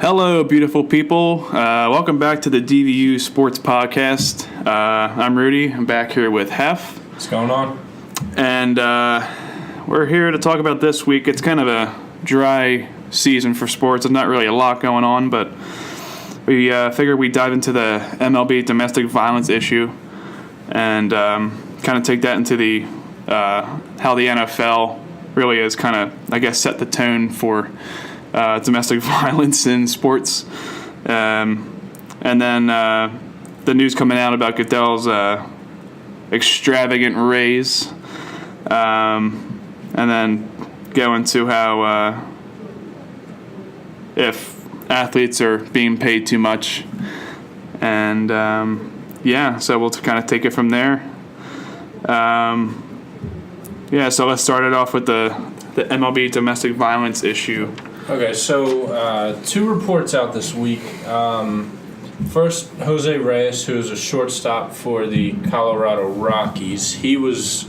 Hello, beautiful people. Welcome back to the DVU Sports Podcast. I'm Rudy. I'm back here with Hef. What's going on? And we're here to talk about this week. It's kind of a dry season for sports. There's not really a lot going on, but we figured we'd dive into the MLB domestic violence issue and kind of take that into the how the NFL really has kind of, I guess, set the tone for domestic violence in sports. And then the news coming out about Goodell's extravagant raise. And then go into how if athletes are being paid too much. And, so we'll kind of take it from there. So let's start it off with the MLB domestic violence issue. Okay, so two reports out this week. First, Jose Reyes, who is a shortstop for the Colorado Rockies. He was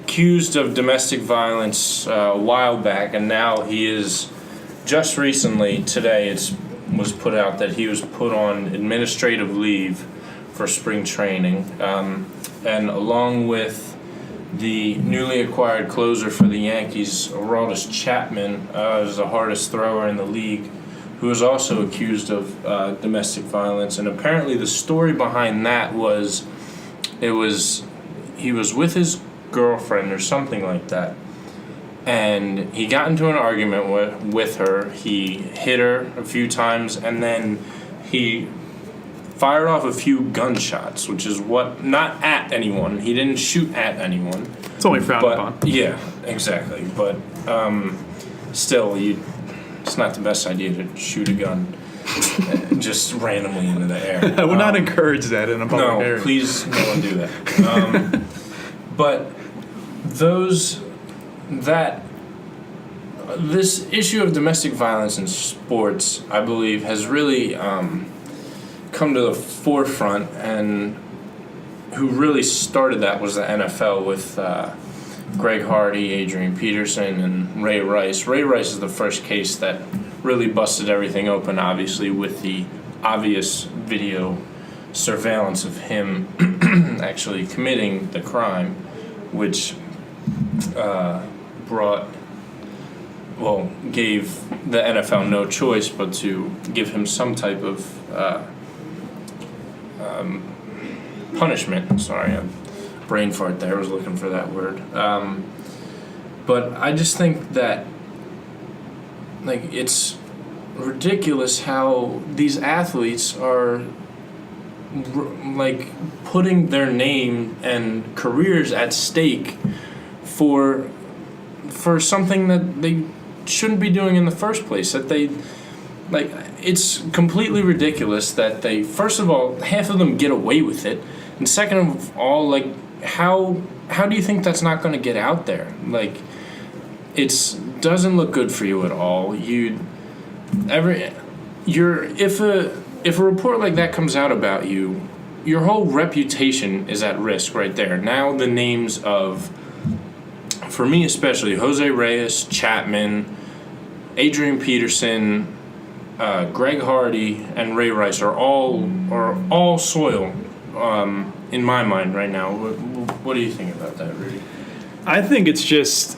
accused of domestic violence a while back, and now he is just recently, today, it was put out that he was put on administrative leave for spring training. And along with the newly acquired closer for the Yankees, Aroldis Chapman, is the hardest thrower in the league, who is also accused of domestic violence. And apparently the story behind that was he was with his girlfriend or something like that, and he got into an argument with her. He hit her a few times, and then he fired off a few gunshots, which is not at anyone. He didn't shoot at anyone. It's only frowned upon. Yeah, exactly. But still, it's not the best idea to shoot a gun just randomly into the air. I would not encourage that in a public area. No, please don't do that. But this issue of domestic violence in sports, I believe, has really come to the forefront, and who really started that was the NFL with Greg Hardy, Adrian Peterson, and Ray Rice. Ray Rice is the first case that really busted everything open, obviously, with the obvious video surveillance of him actually committing the crime, which gave the NFL no choice but to give him some type of punishment. Sorry, a brain fart there. I was looking for that word. But I just think that it's ridiculous how these athletes are putting their name and careers at stake for something that they shouldn't be doing in the first place. That they it's completely ridiculous that they, first of all, half of them get away with it, and second of all, how do you think that's not going to get out there? It doesn't look good for you at all. If a report like that comes out about you, your whole reputation is at risk right there. Now the names of, for me especially, Jose Reyes, Chapman, Adrian Peterson, Greg Hardy, and Ray Rice are all soil in my mind right now. What do you think about that, Rudy? I think it's just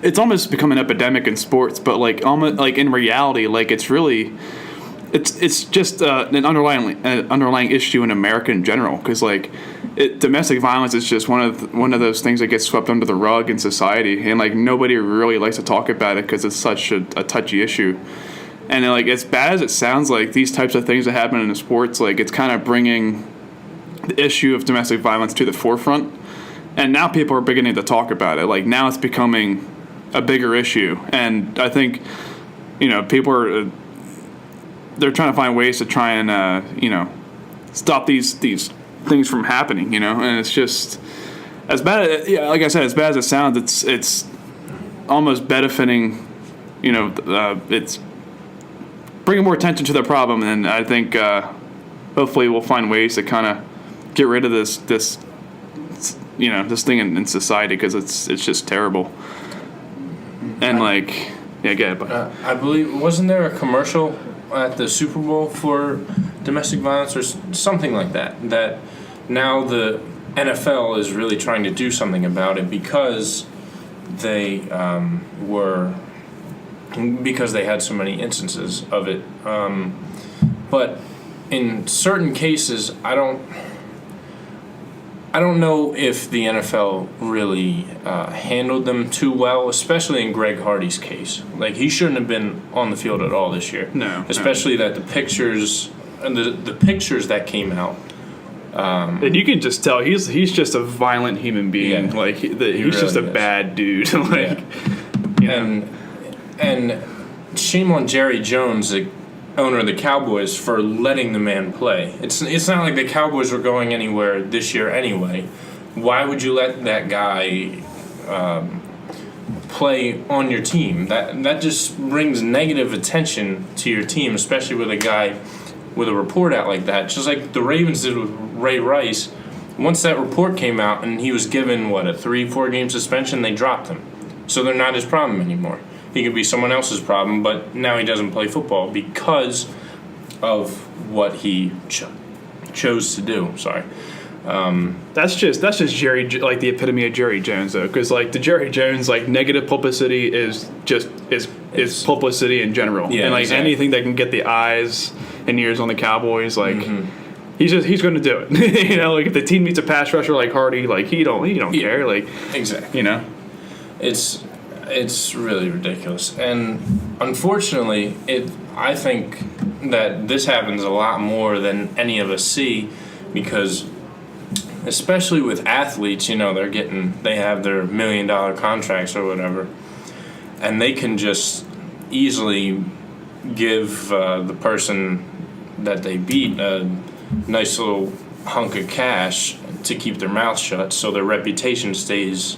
it's almost become an epidemic in sports, but almost in reality, it's really it's just an underlying issue in America in general, because domestic violence is just one of those things that gets swept under the rug in society, and nobody really likes to talk about it because it's such a touchy issue. And as bad as it sounds, these types of things that happen in the sports, it's kind of bringing the issue of domestic violence to the forefront, and now people are beginning to talk about it. Now it's becoming a bigger issue, and I think people are they're trying to find ways to try and stop these things from happening, and it's just as bad. Like I said, as bad as it sounds, it's almost benefiting. It's bringing more attention to the problem, and I think hopefully we'll find ways to kind of get rid of this thing in society, because it's just terrible. And Yeah, get it. But I believe, wasn't there a commercial at the Super Bowl for domestic violence or something like that? That now the NFL is really trying to do something about it because they because they had so many instances of it. But in certain cases, I don't know if the NFL really handled them too well, especially in Greg Hardy's case. Like, he shouldn't have been on the field at all this year. No. Especially that the pictures that came out. And you can just tell he's just a violent human being. Yeah, like he's really just a is. bad dude. Like, yeah. And shame on Jerry Jones, the owner of the Cowboys, for letting the man play. It's not like the Cowboys were going anywhere this year anyway. Why would you let that guy play on your team? That just brings negative attention to your team, especially with a guy with a report out like that. Just like the Ravens did with Ray Rice. Once that report came out and he was given, a 3-4 game suspension, they dropped him. So they're not his problem anymore. He could be someone else's problem, but now he doesn't play football because of what he chose to do. Sorry. That's just Jerry, like the epitome of Jerry Jones, though, because like the Jerry Jones negative publicity is publicity in general, and exactly. Anything that can get the eyes and ears on the Cowboys, he's going to do it. If the team needs a pass rusher like Hardy, he don't care, exactly. It's really ridiculous, and unfortunately, I think that this happens a lot more than any of us see, because especially with athletes, they have their $1 million contracts or whatever, and they can just easily give the person that they beat a nice little hunk of cash to keep their mouth shut, so their reputation stays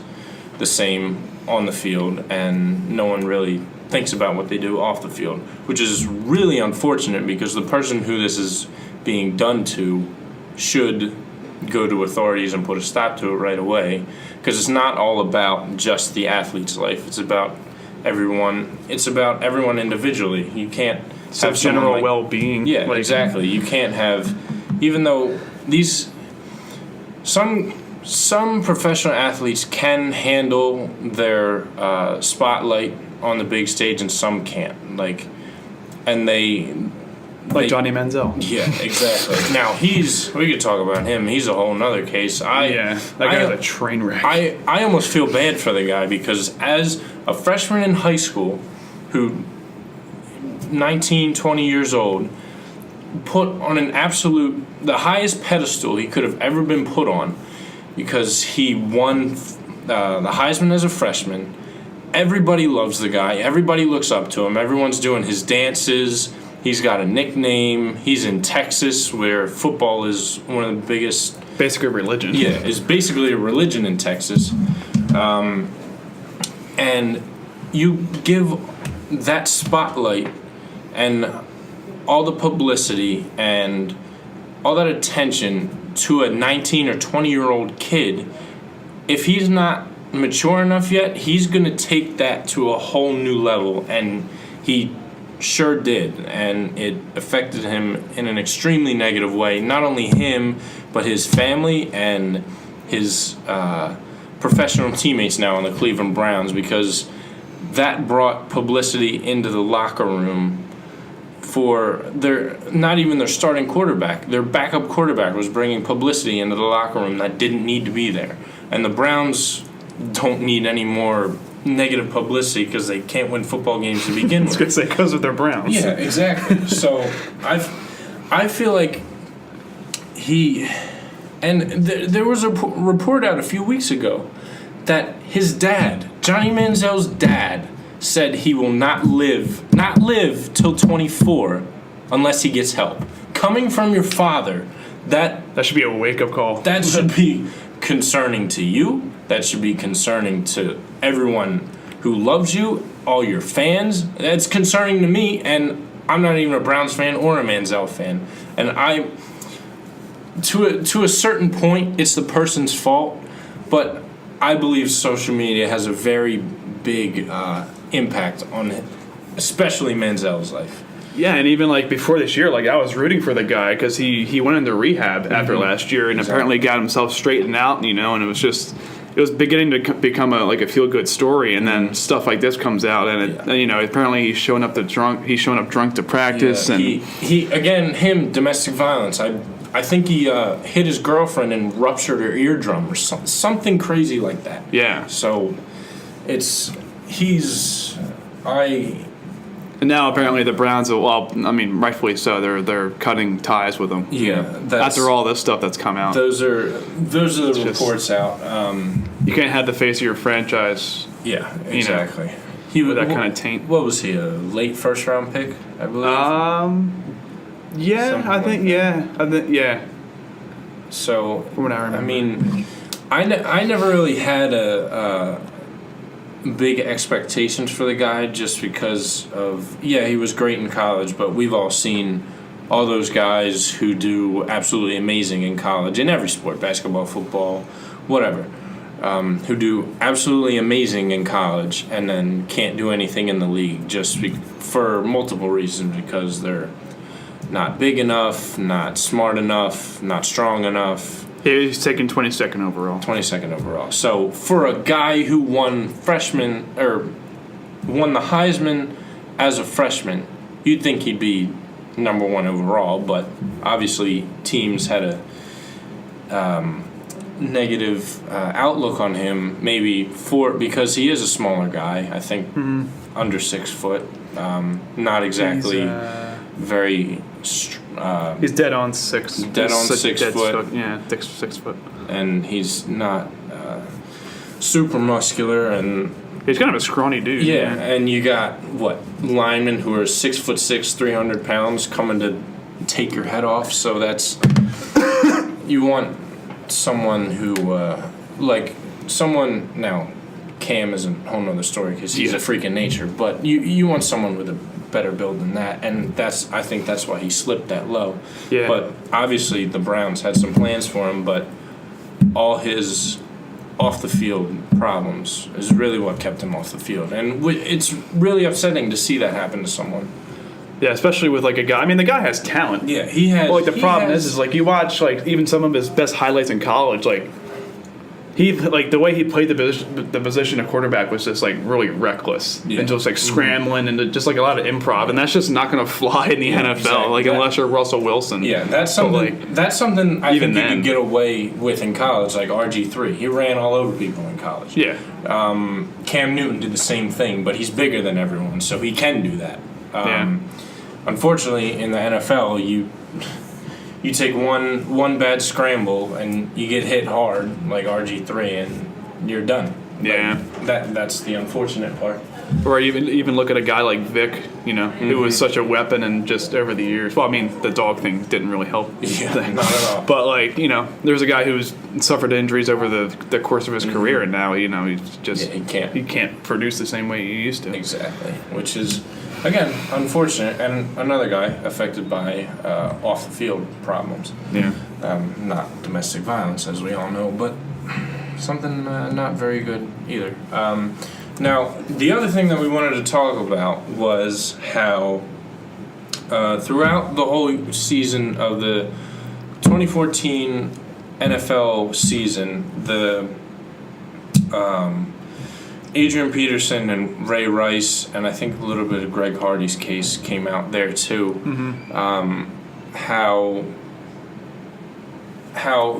the same on the field, and no one really thinks about what they do off the field, which is really unfortunate, because the person who this is being done to should go to authorities and put a stop to it right away, because it's not all about just the athlete's life. It's about everyone. It's about everyone individually. You can't have general well-being. Yeah, exactly. You can't have, even though some professional athletes can handle their spotlight on the big stage, and some can't. Johnny Manziel. Yeah, exactly. Now we could talk about him. He's a whole nother case. That guy's a train wreck. I almost feel bad for the guy, because as a freshman in high school, who 19, 20 years old, put on the highest pedestal he could have ever been put on, because he won the Heisman as a freshman. Everybody loves the guy. Everybody looks up to him. Everyone's doing his dances. He's got a nickname. He's in Texas, where football is one of the biggest... Basically a religion. Yeah, it's basically a religion in Texas. And you give that spotlight and all the publicity and all that attention to a 19 or 20-year-old kid. If he's not mature enough yet, he's going to take that to a whole new level, and he sure did, and it affected him in an extremely negative way. Not only him, but his family and his professional teammates now on the Cleveland Browns, because that brought publicity into the locker room for not even their starting quarterback. Their backup quarterback was bringing publicity into the locker room that didn't need to be there. And the Browns don't need any more negative publicity, because they can't win football games to begin with. I was going to say, because of their Browns. Yeah, exactly. So I feel like there was a report out a few weeks ago that his dad, Johnny Manziel's dad, said he will not live till 24 unless he gets help. Coming from your father, that should be a wake-up call. That should be concerning to you. That should be concerning to everyone who loves you, all your fans. That's concerning to me, and I'm not even a Browns fan or a Manziel fan. And to a certain point, it's the person's fault, but I believe social media has a very big impact on, especially Manziel's life. Yeah, and even like before this year, like I was rooting for the guy because he went into rehab after last year and apparently got himself straightened out, and it was beginning to become a feel good story, and then stuff like this comes out, and apparently he's showing up drunk to practice, and him domestic violence. I think he hit his girlfriend and ruptured her eardrum or something crazy like that. Yeah. So And now apparently the Browns rightfully so. They're cutting ties with him. Yeah. After all this stuff that's come out. Those are the reports out. You can't have the face of your franchise. Yeah, exactly. He with that kind of taint. What was he? A late first round pick, I believe. Yeah, I think. Yeah. So from what I remember, I mean, I never really had a big expectations for the guy just because of he was great in college, but we've all seen all those guys who do absolutely amazing in college in every sport, basketball, football, whatever, who do absolutely amazing in college and then can't do anything in the league just for multiple reasons, because they're not big enough, not smart enough, not strong enough. He's taken 22nd overall. 22nd overall. So for a guy who won the Heisman as a freshman, you'd think he'd be number one overall, but obviously teams had a negative outlook on him, maybe because he is a smaller guy. I think under 6 foot, not exactly very. He's dead on 6. Dead on 6 foot. Yeah, 6 foot. And he's not super muscular, and he's kind of a scrawny dude. Yeah, and you got linemen who are 6'6", 300 pounds coming to take your head off. So that's you want someone who now. Cam is a whole nother story because he's a freak in nature, but you want someone with a better build than that, and I think that's why he slipped that low. Yeah. But obviously the Browns had some plans for him, but all his off the field problems is really what kept him off the field, and it's really upsetting to see that happen to someone. Yeah, especially with a guy. I mean, the guy has talent. Yeah, he has. But the problem is you watch even some of his best highlights in college, he the way he played the position of quarterback was just really reckless and just scrambling and just a lot of improv, and that's just not going to fly in the NFL exactly. Unless you're Russell Wilson. Yeah, that's something. That's something I think you can get away with in college, like RG3. He ran all over people in college. Yeah. Cam Newton did the same thing, but he's bigger than everyone, so he can do that. Unfortunately, in the NFL, you take one bad scramble and you get hit hard like RG3 and you're done. Yeah. That's the unfortunate part. Or even look at a guy like Vic, who was such a weapon, and just over the years. Well, I mean, the dog thing didn't really help. Yeah, not at all. But there's a guy who's suffered injuries over the course of his career, and now he's just he can't produce the same way he used to. Exactly, which is again unfortunate, and another guy affected by off the field problems. Yeah, not domestic violence, as we all know, but something not very good either. Now, the other thing that we wanted to talk about was how throughout the whole season of the 2014 NFL season, the Adrian Peterson and Ray Rice, and I think a little bit of Greg Hardy's case came out there too.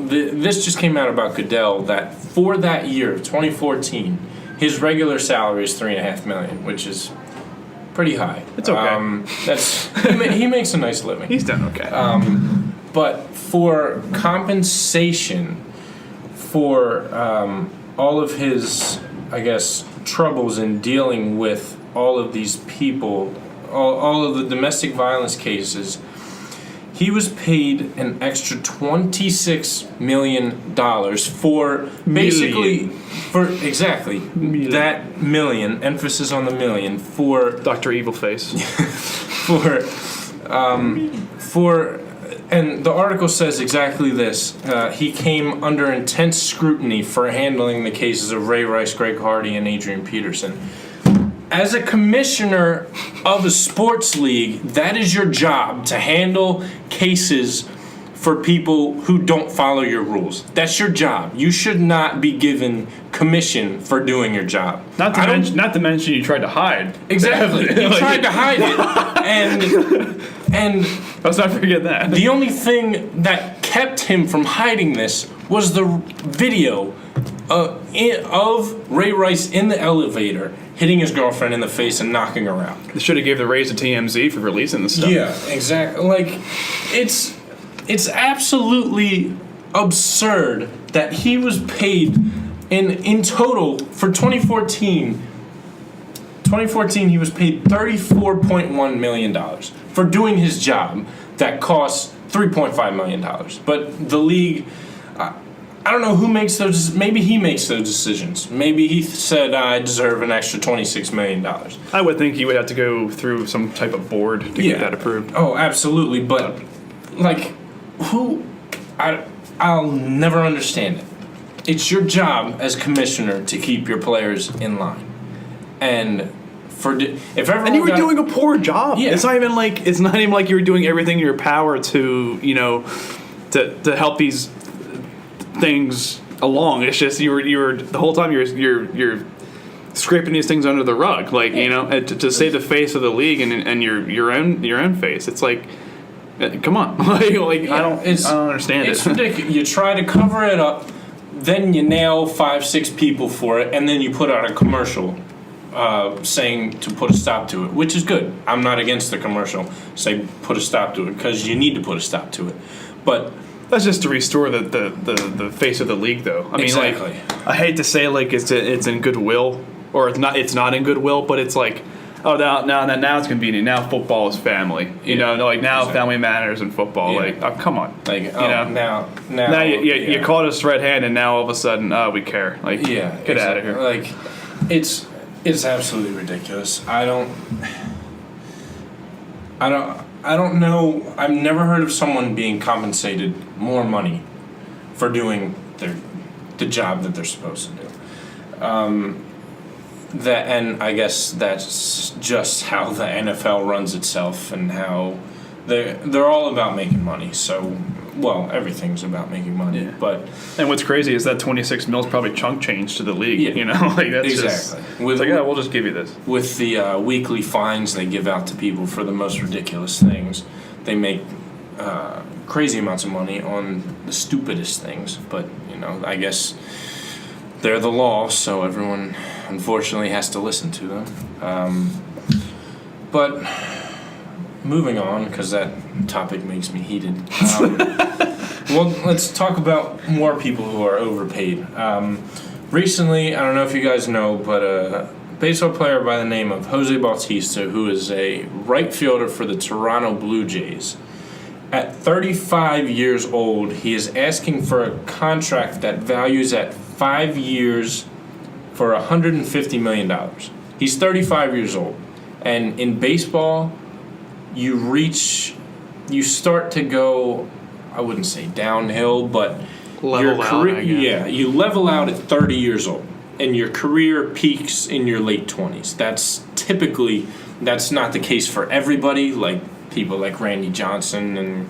This just came out about Goodell, that for that year, 2014, his regular salary is $3.5 million, which is pretty high. It's okay. He makes a nice living. He's done okay. But for compensation for all of his, I guess, troubles in dealing with all of these people, all of the domestic violence cases, he was paid an extra $26 million for basically that million, emphasis on the million, for Dr. Evilface. And the article says exactly this. He came under intense scrutiny for handling the cases of Ray Rice, Greg Hardy, and Adrian Peterson. as a commissioner of a sports league, that is your job, to handle cases for people who don't follow your rules. That's your job. You should not be given commission for doing your job. Not to mention you tried to hide. Exactly. You tried to hide it. And let's not forget that. The only thing that kept him from hiding this was the video of Ray Rice in the elevator hitting his girlfriend in the face and knocking her out. They should have gave the raise to TMZ for releasing this stuff. Yeah, exactly. Like, it's absolutely absurd that he was paid in total for 2014. 2014, he was paid $34.1 million for doing his job that costs $3.5 million. But the league, I don't know who makes those. Maybe he makes those decisions. Maybe he said, I deserve an extra $26 million. I would think he would have to go through some type of board to get that approved. Oh, absolutely. But, like, I'll never understand it. It's your job as commissioner to keep your players in line. And if everyone and you were doing a poor job. Yeah. It's not even like you were doing everything in your power to, to help these things along. It's just you were the whole time you're scraping these things under the rug, to save the face of the league and your own face. It's like, come on, I don't understand it. It's ridiculous. You try to cover it up, then you nail 5-6 people for it, and then you put out a commercial saying to put a stop to it, which is good. I'm not against the commercial. Say put a stop to it because you need to put a stop to it, but that's just to restore the face of the league, though. I mean, exactly. I hate to say it's in goodwill, or it's not in goodwill, but it's like, oh, now it's convenient. Now football is family. Now exactly. Family matters in football. Yeah. Come on. Now you caught us red-handed, and now all of a sudden, we care. Get out of here. It's absolutely ridiculous. I don't know. I've never heard of someone being compensated more money for doing the job that they're supposed to do. And I guess that's just how the NFL runs itself, and how they're all about making money. So, everything's about making money. Yeah. And what's crazy is that 26 mil is probably chunk change to the league. Yeah. That's exactly. We'll just give you this. With the weekly fines they give out to people for the most ridiculous things, they make crazy amounts of money on the stupidest things. But I guess they're the law, so everyone unfortunately has to listen to them. But moving on, because that topic makes me heated. Let's talk about more people who are overpaid. Recently, I don't know if you guys know, but a baseball player by the name of Jose Bautista, who is a right fielder for the Toronto Blue Jays, at 35 years old, he is asking for a contract that values at 5 years for $150 million. He's 35 years old. And in baseball, you start to go, I wouldn't say downhill, but level out, I guess. Yeah, you level out at 30 years old, and your career peaks in your late 20s. That's not the case for everybody, like people like Randy Johnson and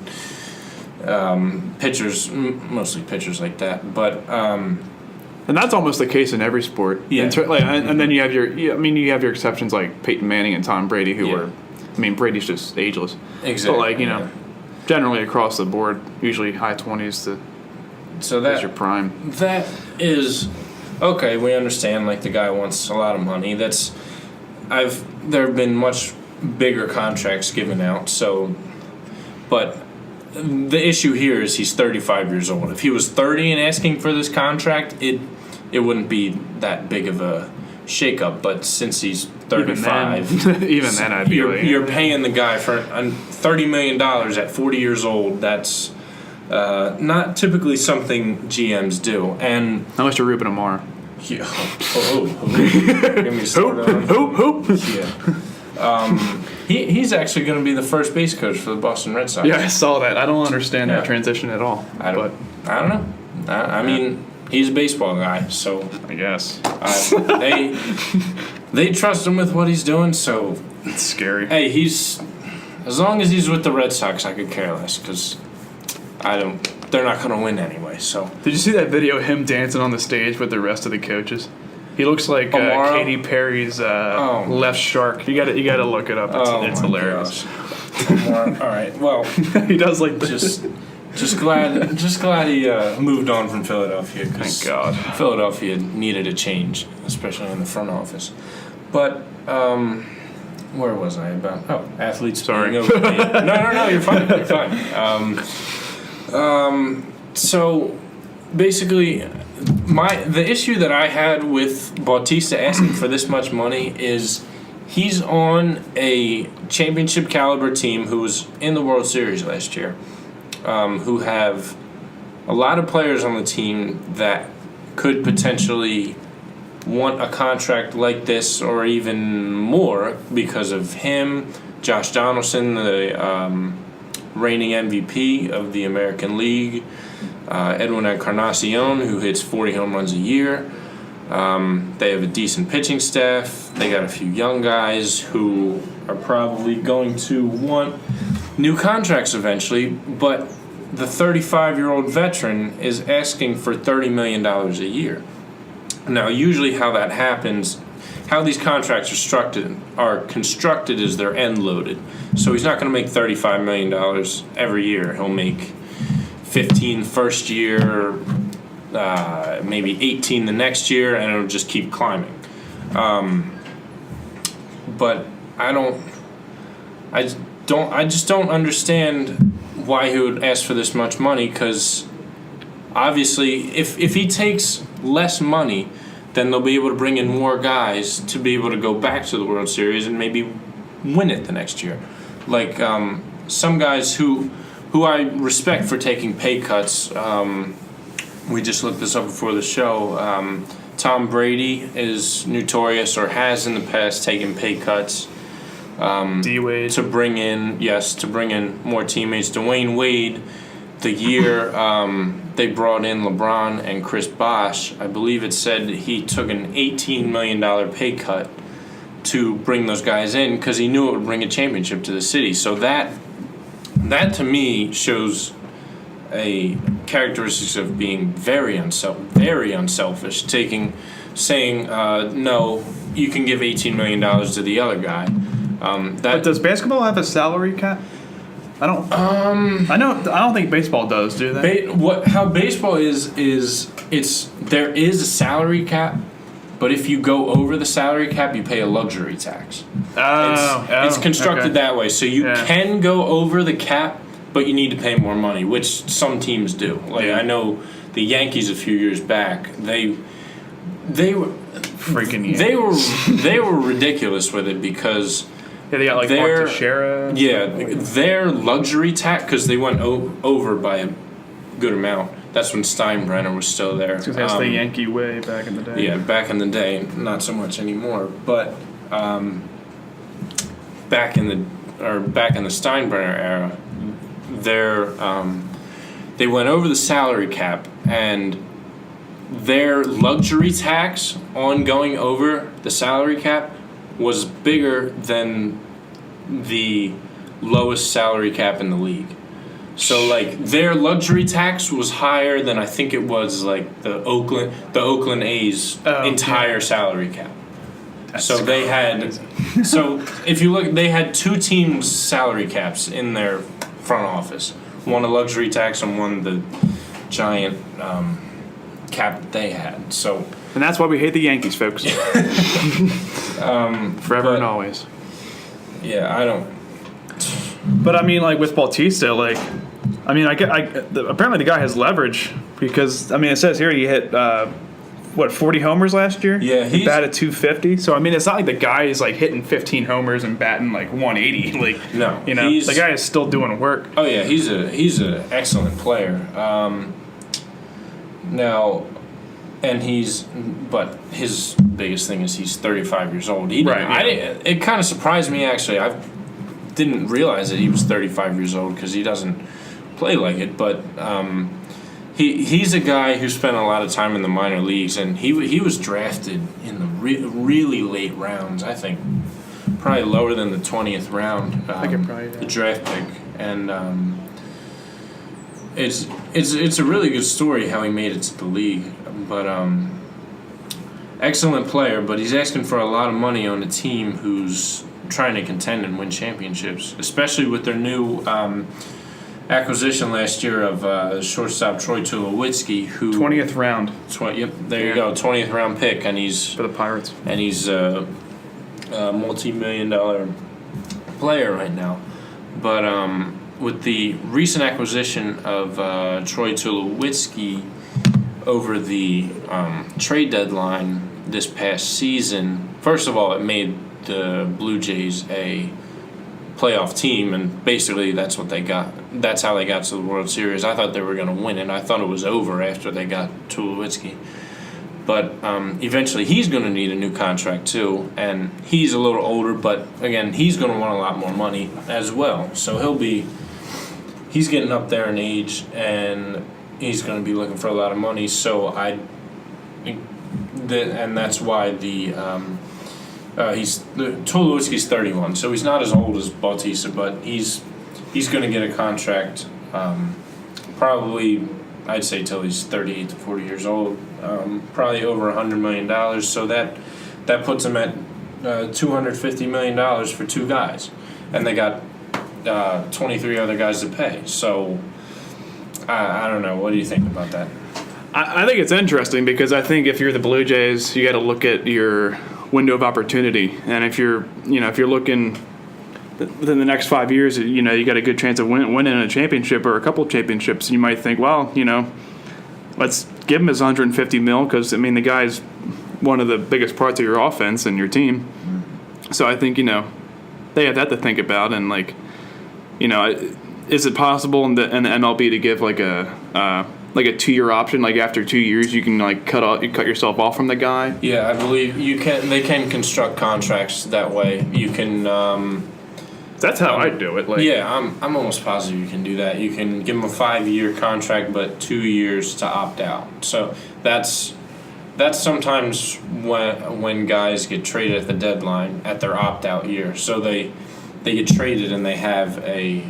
mostly pitchers like that. But and that's almost the case in every sport. Yeah. And then you have your exceptions like Peyton Manning and Tom Brady, who were, Brady's just ageless. Exactly. But generally across the board, usually high 20s that's your prime. That is okay. We understand. Like, the guy wants a lot of money. There have been much bigger contracts given out. So, but the issue here is he's 35 years old. If he was 30 and asking for this contract, it wouldn't be that big of a shakeup. But since he's 35, even then I'd be you're paying the guy for $30 million at 40 years old. That's not typically something GMs do. And unless you're Ruben Amar. Yeah. Get me started on Hoop. Yeah. He's actually going to be the first base coach for the Boston Red Sox. Yeah, I saw that. I don't understand that transition at all. I don't know. I mean, he's a baseball guy, so I guess they trust him with what he's doing. So It's scary. hey, as long as he's with the Red Sox, I could care less because they're not going to win anyway. So Did you see that video of him dancing on the stage with the rest of the coaches? He looks like Katy Perry's left shark. You got to look it up. It's hilarious. All right. Well, He does like this. just glad he moved on from Philadelphia. Thank God. Philadelphia needed a change, especially in the front office. But where was I about? Oh, athletes. Sorry. No, you're fine. You're fine. So basically, the issue that I had with Bautista asking for this much money is he's on a championship caliber team who was in the World Series last year, who have a lot of players on the team that could potentially want a contract like this or even more because of him, Josh Donaldson, the reigning MVP of the American League, Edwin Encarnacion, who hits 40 home runs a year. They have a decent pitching staff. They got a few young guys who are probably going to want new contracts eventually, but the 35-year-old veteran is asking for $30 million a year. Now, usually how that happens, how these contracts are constructed is they're end-loaded. So he's not going to make $35 million every year. He'll make 15 first year, maybe 18 the next year, and it'll just keep climbing. But I just don't understand why he would ask for this much money, because obviously if he takes less money, then they'll be able to bring in more guys to be able to go back to the World Series and maybe win it the next year. Like some guys who I respect for taking pay cuts. We just looked this up before the show. Tom Brady is notorious, or has in the past, taken pay cuts. D-Wade. To bring in more teammates. Dwayne Wade, the year they brought in LeBron and Chris Bosh, I believe it said he took an $18 million pay cut to bring those guys in because he knew it would bring a championship to the city. So that to me shows a characteristics of being very unselfish, saying no, you can give $18 million to the other guy. But does basketball have a salary cap? I don't think baseball does, do they? How baseball is there is a salary cap, but if you go over the salary cap, you pay a luxury tax. It's constructed that way, so you can go over the cap, but you need to pay more money, which some teams do. I know the Yankees a few years back, they were freaking Yankees. They were ridiculous with it because. Yeah, they got like Mark Teixeira. Yeah, their luxury tax, because they went over by a good amount. That's when Steinbrenner was still there. Because that's the Yankee way back in the day. Yeah, back in the day, not so much anymore. But back in the Steinbrenner era, they went over the salary cap, and their luxury tax on going over the salary cap was bigger than the lowest salary cap in the league. So their luxury tax was higher than I think it was the Oakland A's entire salary cap. So they had if you look, they had two teams' salary caps in their front office. One a luxury tax and one the giant cap that they had. So. And that's why we hate the Yankees, folks. Forever and always. Yeah, I don't. But I mean, with Bautista, apparently the guy has leverage because it says here he hit 40 homers last year. Yeah, he batted .250. So it's not like the guy is hitting 15 homers and batting 180. No, the guy is still doing work. Oh yeah, he's an excellent player. Now. And but his biggest thing is he's 35 years old. It kind of surprised me, actually. I didn't realize that he was 35 years old because he doesn't play like it. But he's a guy who spent a lot of time in the minor leagues, and he was drafted in the really late rounds. I think probably lower than the 20th round. The draft pick, and it's a really good story how he made it to the league. But excellent player, but he's asking for a lot of money on a team who's trying to contend and win championships, especially with their new acquisition last year of shortstop Troy Tulowitzki, who 20th round. You go, 20th round pick, and he's for the Pirates, and he's a multi-million-dollar player right now. But with the recent acquisition of Troy Tulowitzki over the trade deadline this past season, first of all, it made the Blue Jays a playoff team, and basically that's what they got. That's how they got to the World Series. I thought they were going to win it. I thought it was over after they got Tulowitzki. But eventually he's going to need a new contract too, and he's a little older, but again, he's going to want a lot more money as well. So he's getting up there in age, and he's going to be looking for a lot of money. So and that's why Tulowitzki's 31, so he's not as old as Bautista, but he's going to get a contract probably, I'd say, till he's 38 to 40 years old, probably over $100 million. So that puts him at $250 million for two guys, and they got 23 other guys to pay. So I don't know. What do you think about that? I think it's interesting because I think if you're the Blue Jays, you got to look at your window of opportunity, and if you're looking within the next 5 years, you got a good chance of winning a championship or a couple of championships. You might think, well, let's give him his $150 million because the guy's one of the biggest parts of your offense and your team. So I think they have that to think about, and is it possible in the MLB to give like a 2-year option? Like after 2 years, you can cut yourself off from the guy. Yeah, I believe you can. They can construct contracts that way. You can. That's how I do it. I'm almost positive you can do that. You can give them a 5-year contract, but 2 years to opt out. So that's sometimes when guys get traded at the deadline at their opt out year. So they get traded and they have a.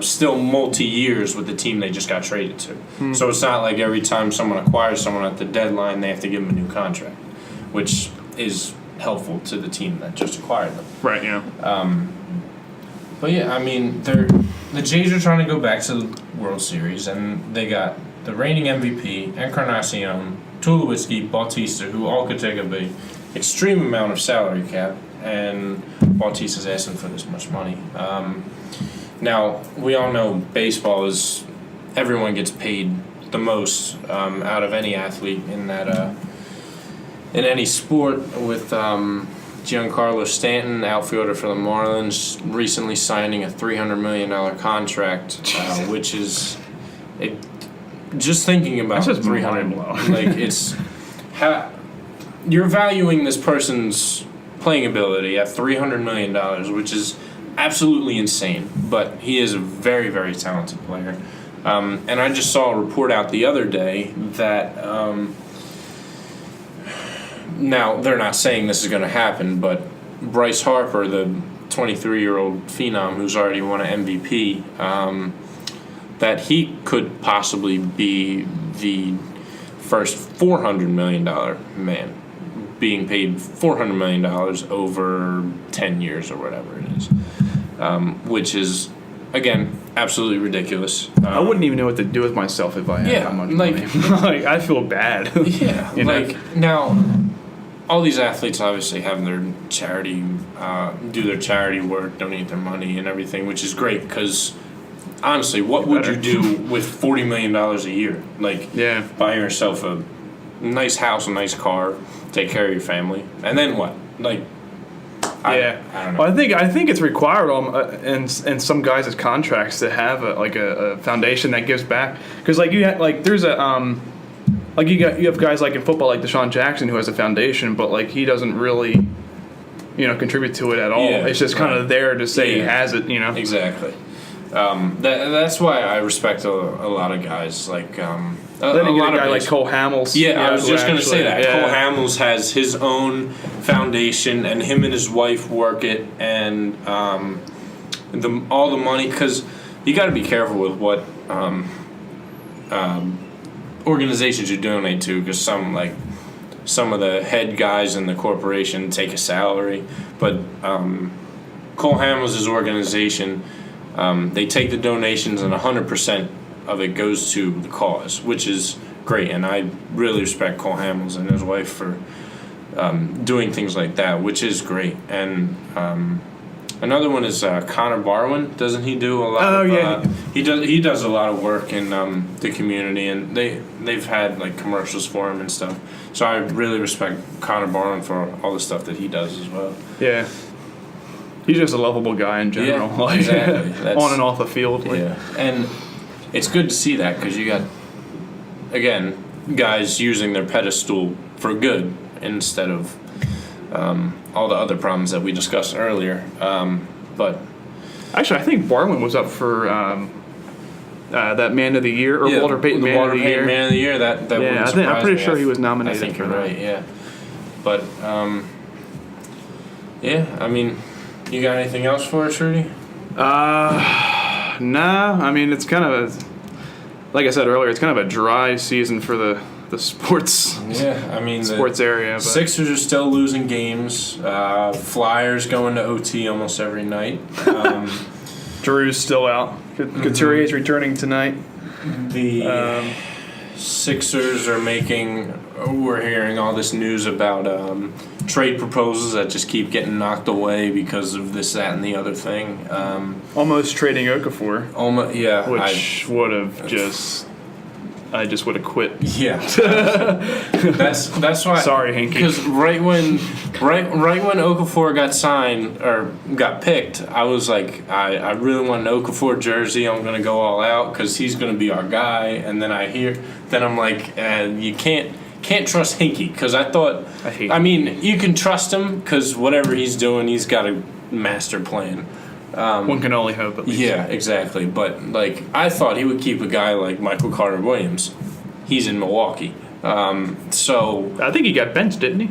Still multi-years with the team they just got traded to. So it's not like every time someone acquires someone at the deadline, they have to give them a new contract, which is helpful to the team that just acquired them. Right, yeah. But yeah, the Jays are trying to go back to the World Series, and they got the reigning MVP, Encarnacion, Tulowitzki, Bautista, who all could take up a extreme amount of salary cap, and Bautista's asking for this much money. Now, we all know baseball is everyone gets paid the most out of any athlete in that in any sport. With Giancarlo Stanton, outfielder for the Marlins, recently signing a $300 million contract, which is just thinking about that's just 300. It's you're valuing this person's playing ability at $300 million, which is absolutely insane, but he is a very, very talented player. And I just saw a report out the other day that now they're not saying this is going to happen, but Bryce Harper, the 23-year-old phenom who's already won an MVP, that he could possibly be the first $400 million man, being paid $400 million over 10 years or whatever it is. Which is, again, absolutely ridiculous. I wouldn't even know what to do with myself if I had that much money. I feel bad. Yeah, now, all these athletes obviously have their charity, do their charity work, donate their money and everything, which is great because, honestly, what would you do with $40 million a year? Buy yourself a nice house, a nice car, take care of your family, and then what? I don't know. Well, I think it's required in some guys' contracts to have a foundation that gives back, because you have guys like in football like Deshaun Jackson who has a foundation, but he doesn't really contribute to it at all. It's just kind of there to say he has it. Exactly. That's why I respect a lot of guys like Then you lot get a guy of like Cole Hamels. Yeah, I was just going to say that. Yeah. Cole Hamels has his own foundation, and him and his wife work it, and all the money, because you got to be careful with what organizations you donate to, because some of the head guys in the corporation take a salary, but Cole Hamels' organization, they take the donations and 100% of it goes to the cause, which is great, and I really respect Cole Hamels and his wife for doing things like that, which is great. And another one is Connor Barwin. Doesn't he do a lot? He does a lot of work in the community, and they've had like commercials for him and stuff. So I really respect Connor Barwin for all the stuff that he does as well. Yeah. He's just a lovable guy in general. Yeah, exactly. On and off the field. Yeah, and it's good to see that, because you got, again, guys using their pedestal for good instead of all the other problems that we discussed earlier. But actually, I think Barwin was up for that Man of the Year, or Walter Payton Man of the Year. Man of the Year. That yeah, I'm pretty sure he was nominated. I think for you're right. Yeah, but yeah, I mean, you got anything else for us, Rudy? Nah. I mean, it's kind of like I said earlier, it's kind of a dry season for the sports. Yeah, I mean, sports area. But Sixers are still losing games. Flyers going to OT almost every night. Drew's still out. Couturier is returning tonight. The Sixers are we're hearing all this news about trade proposals that just keep getting knocked away because of this, that, and the other thing. Almost trading Okafor. Almost, yeah. Which would have just... I just would have quit. Yeah, that's why. Sorry, Hinkie. Because right when Okafor got signed or got picked, I was like, I really want an Okafor jersey. I'm gonna go all out because he's gonna be our guy. And then I'm like, you can't trust Hinkie, because I thought. I mean, you can trust him because whatever he's doing, he's got a master plan. One can only hope, at least. Yeah, exactly. But, like, I thought he would keep a guy like Michael Carter-Williams. He's in Milwaukee. So... I think he got benched, didn't he?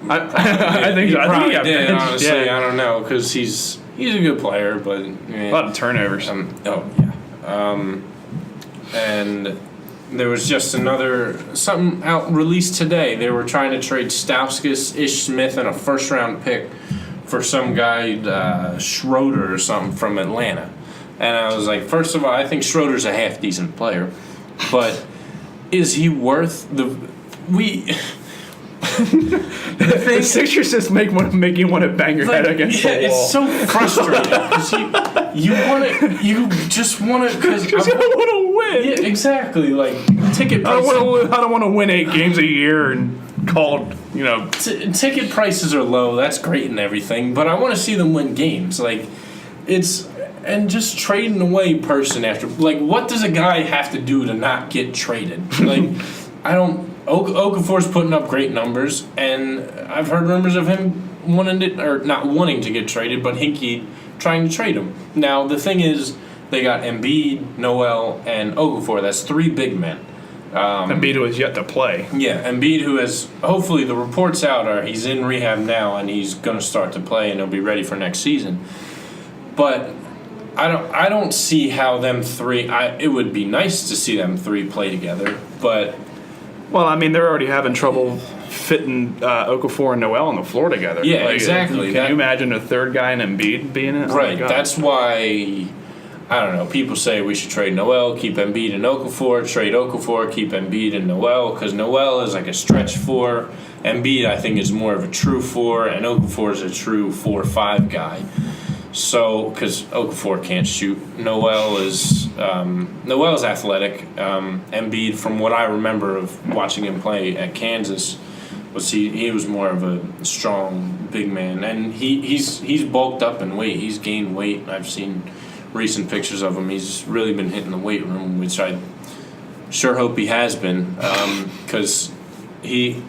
I think he got did, benched. Honestly, yeah. I don't know, because he's a good player, but... A lot of turnovers. Yeah. And there was just something released today. They were trying to trade Stauskas, Ish Smith, and a first-round pick for some guy, Schroeder or something from Atlanta. And I was like, first of all, I think Schroeder's a half-decent player. But is he worth the Sixers just make you want to bang your head against the wall. It's so frustrating. Because you just want to... Because you want to win. Yeah, exactly. Like, ticket I prices... don't want to win 8 games a year and called, ticket prices are low. That's great and everything, but I want to see them win games. Like, and just trading away person after. Like, what does a guy have to do to not get traded? Like, I don't. Okafor's putting up great numbers, and I've heard rumors of him not wanting to get traded, but Hinkie trying to trade him. Now the thing is, they got Embiid, Noel, and Okafor. That's 3 big men. Embiid, who has yet to play. Yeah, Embiid, who has, hopefully the reports out are he's in rehab now and he's going to start to play and he'll be ready for next season. But I don't see how them 3. It would be nice to see them 3 play together, but. Well, I mean, they're already having trouble fitting Okafor and Noel on the floor together. Yeah, exactly. Can you imagine a third guy in Embiid being it? Right. That's why. I don't know, people say we should trade Noel, keep Embiid and Okafor, trade Okafor, keep Embiid and Noel, because Noel is like a stretch 4. Embiid, I think, is more of a true 4, and Okafor is a true 4-5 guy. So, because Okafor can't shoot. Noel's athletic. Embiid, from what I remember of watching him play at Kansas, he was more of a strong big man, and he's bulked up in weight. He's gained weight. I've seen recent pictures of him. He's really been hitting the weight room, which I sure hope he has been, because he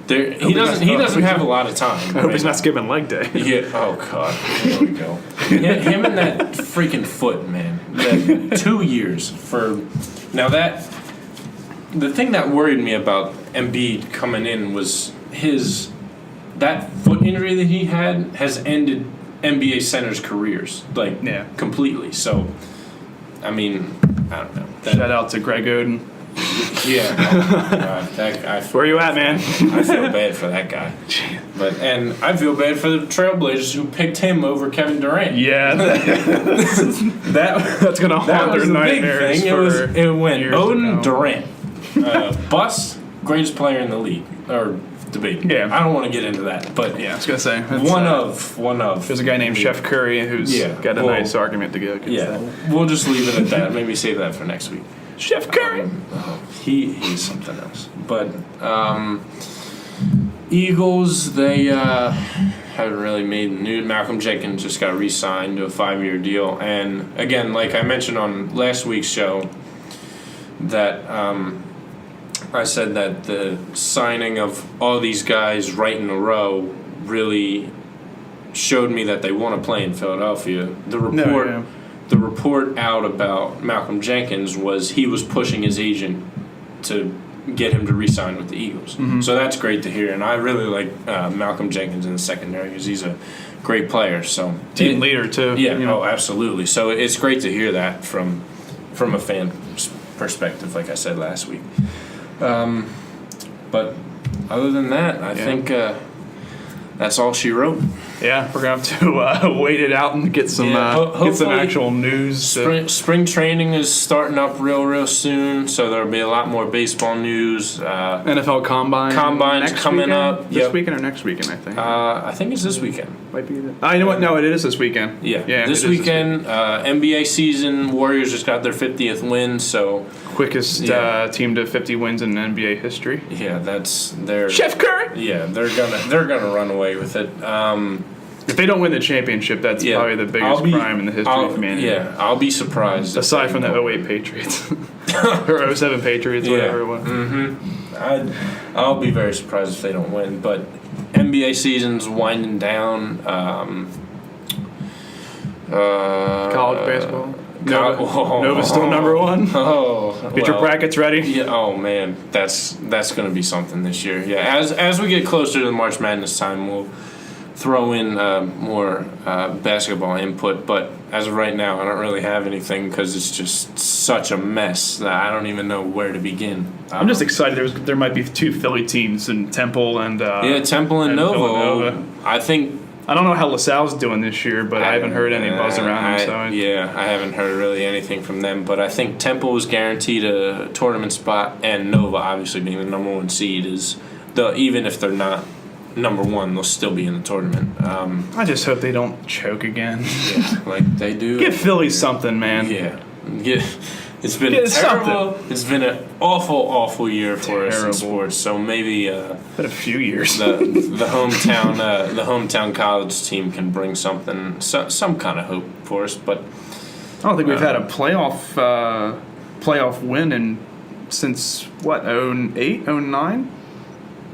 doesn't have a lot of time. I hope he's not skipping leg day. Yeah. Oh God. There we go. Him and that freaking foot, man. That 2 years for now. the thing that worried me about Embiid coming in was that foot injury that he had has ended NBA centers' careers, completely. So, I mean, I don't know. Shout out to Greg Oden. Yeah. Oh my God. That guy, Where you at, man? I feel bad for that guy. And I feel bad for the Trailblazers who picked him over Kevin Durant. Yeah. That's going to haunt their nightmares. It went Oden, Durant. Bust, greatest player in the league. Or debate. Yeah. I don't want to get into that. But yeah, I was going to say. One of. There's a guy named Chef Curry who's got a nice argument to go against that. We'll just leave it at that. Maybe save that for next week. Chef Curry. He's something else. But Eagles, they haven't really made the news. Malcolm Jenkins just got re-signed to a 5-year deal. And again, like I mentioned on last week's show, that I said that the signing of all these guys right in a row really showed me that they want to play in Philadelphia. The report out about Malcolm Jenkins was he was pushing his agent to get him to re-sign with the Eagles. Mm-hmm. So that's great to hear. And I really like Malcolm Jenkins in the secondary because he's a great player. So team leader, too. Yeah, absolutely. So it's great to hear that from a fan perspective, like I said last week. But other than that, I think that's all she wrote. Yeah, we're gonna have to wait it out and get some actual news. Spring training is starting up real soon, so there'll be a lot more baseball news. NFL Combine's coming up this weekend or next weekend, I think. I think it's this weekend. Might be. You know what? No, it is this weekend. Yeah, this weekend. NBA season. Warriors just got their 50th win, so quickest team to 50 wins in NBA history. Yeah, that's their Chef Curry. Yeah, they're gonna run away with it. If they don't win the championship, that's probably the biggest crime in the history of humanity. Yeah, I'll be surprised. Aside from the 08 Patriots. Or 07 Patriots, whatever it was. Mm-hmm. I'll be very surprised if they don't win. But NBA season's winding down. College baseball. Nova's still number one. Get your brackets ready. Yeah. Oh man, that's going to be something this year. Yeah. As we get closer to the March Madness time, we'll throw in more basketball input. But as of right now, I don't really have anything because it's just such a mess that I don't even know where to begin. I'm just excited. There might be 2 Philly teams in Temple and Temple and Nova. I don't know how LaSalle's doing this year, but I haven't heard any buzz around them. I haven't heard really anything from them. But I think Temple was guaranteed a tournament spot, and Nova, obviously being the number 1 seed, even if they're not number 1, they'll still be in the tournament. I just hope they don't choke again. Yeah, like they do. Give Philly something, man. Yeah. It's been terrible. Something. It's been an awful year for us in sports. So maybe been a few years. the hometown college team can bring some kind of hope for us. But I don't think we've had a playoff win since what, 08, 09?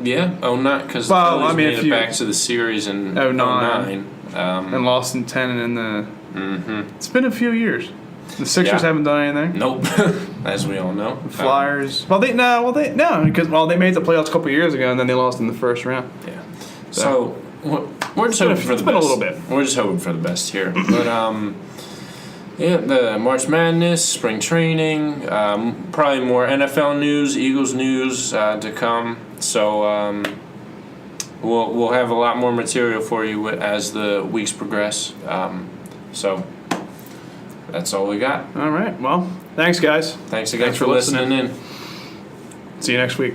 Yeah, 09, because made it back to the series in 09. And lost in 10 and in the... Mm-hmm. It's been a few years. The Sixers haven't done anything. Nope, as we all know. The Flyers. Because they made the playoffs a couple years ago and then they lost in the first round. Yeah. So we're just hoping for the best. It's been a little bit. We're just hoping for the best here. But the March Madness, spring training, probably more NFL news, Eagles news to come. So we'll have a lot more material for you as the weeks progress. So that's all we got. All right. Well, thanks, guys. Thanks again for listening in. See you next week.